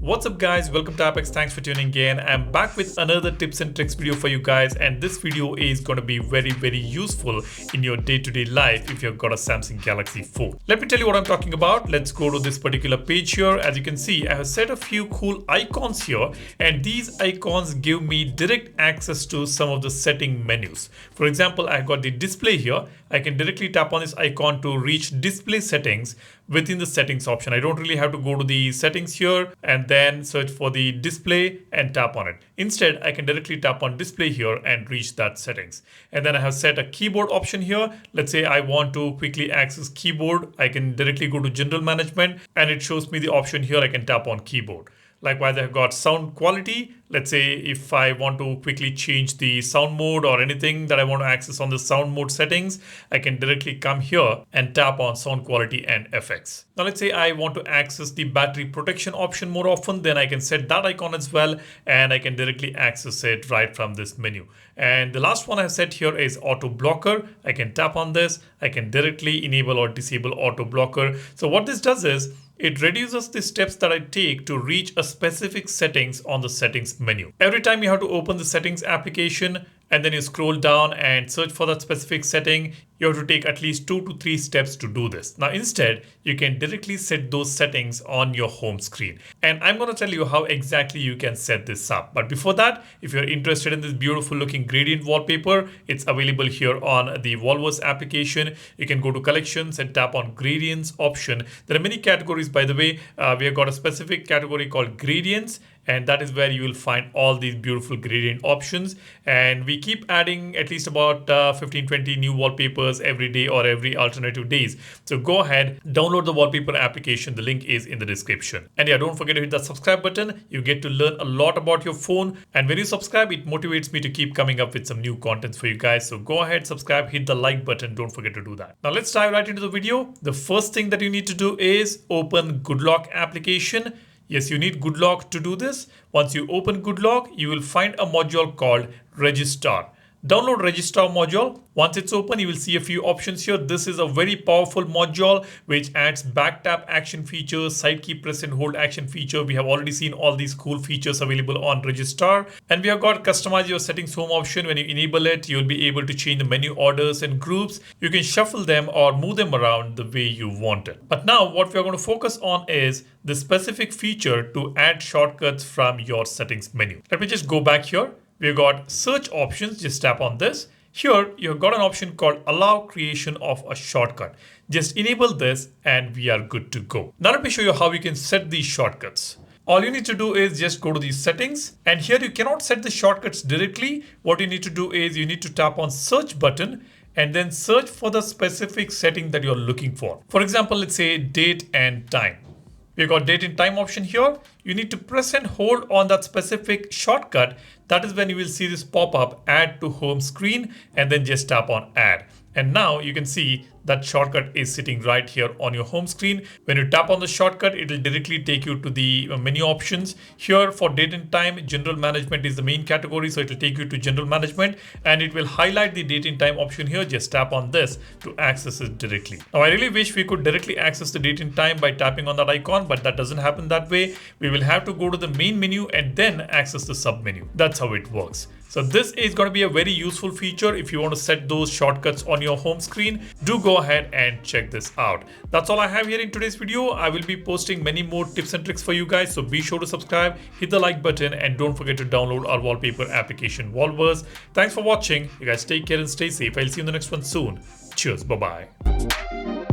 What's up guys, welcome to Apex. Thanks for tuning in. I'm back with another tips and tricks video for you guys, and this video is going to be very useful in your day-to-day life if you've got a Samsung Galaxy phone. Let me tell you what I'm talking about. Let's go to this particular page here. As you can see, I have set a few cool icons here, and these icons give me direct access to some of the setting menus. For example, I've got the display here. I can directly tap on this icon to reach display settings within the settings option. I don't really have to go to the settings here and then search for the display and tap on it. Instead, I can directly tap on display here and reach that settings. And then I have set a keyboard option here. Let's say I want to quickly access keyboard. I can directly go to general management and it shows me the option here. I can tap on keyboard. Likewise, I've got sound quality. Let's say if I want to quickly change the sound mode or anything that I want to access on the sound mode settings, I can directly come here and tap on sound quality and effects. Now let's say I want to access the battery protection option more often, then I can set that icon as well and I can directly access it right from this menu. And the last one I set here is auto blocker. I can tap on this. I can directly enable or disable auto blocker. So what this does is it reduces the steps that I take to reach a specific settings on the settings menu. Every time you have to open the settings application and then you scroll down and search for that specific setting, you have to take at least 2 to 3 steps to do this. Now instead, you can directly set those settings on your home screen. And I'm going to tell you how exactly you can set this up. But before that, if you're interested in this beautiful looking gradient wallpaper, it's available here on the Volvos application. You can go to collections and tap on gradients option. There are many categories, by the way. We have got a specific category called gradients, and that is where you will find all these beautiful gradient options. And we keep adding at least about 15-20 new wallpapers every day or every alternative days. So go ahead, download the wallpaper application. The link is in the description. And yeah, don't forget to hit that subscribe button. You get to learn a lot about your phone. And when you subscribe, it motivates me to keep coming up with some new contents for you guys. So go ahead, subscribe, hit the like button. Don't forget to do that. Now let's dive right into the video. The first thing that you need to do is open GoodLock application. Yes, you need GoodLock to do this. Once you open GoodLock, you will find a module called Registrar. Download Registrar module. Once it's open, you will see a few options here. This is a very powerful module which adds back tap action features, side key press and hold action feature. We have already seen all these cool features available on Registrar. And we have got customize your settings home option. When you enable it, you'll be able to change the menu orders and groups. You can shuffle them or move them around the way you want it. But now what we are going to focus on is the specific feature to add shortcuts from your settings menu. Let me just go back here. We've got search options. Just tap on this. Here, you've got an option called allow creation of a shortcut. Just enable this and we are good to go. Now let me show you how you can set these shortcuts. All you need to do is just go to these settings, and here you cannot set the shortcuts directly. What you need to do is you need to tap on search button and then search for the specific setting that you're looking for. For example, let's say date and time. We've got date and time option here. You need to press and hold on that specific shortcut. That is when you will see this pop up, add to home screen, and then just tap on add. And now you can see that shortcut is sitting right here on your home screen. When you tap on the shortcut, it will directly take you to the menu options. Here for date and time, general management is the main category. So it will take you to general management and it will highlight the date and time option here. Just tap on this to access it directly. Now I really wish we could directly access the date and time by tapping on that icon, but that doesn't happen that way. We will have to go to the main menu and then access the sub menu. That's how it works. So this is going to be a very useful feature if you want to set those shortcuts on your home screen. Do go ahead and check this out. That's all I have here in today's video. I will be posting many more tips and tricks for you guys. So be sure to subscribe, hit the like button, and don't forget to download our wallpaper application Volvos. Thanks for watching. You guys take care and stay safe. I'll see you in the next one soon. Cheers. Bye-bye.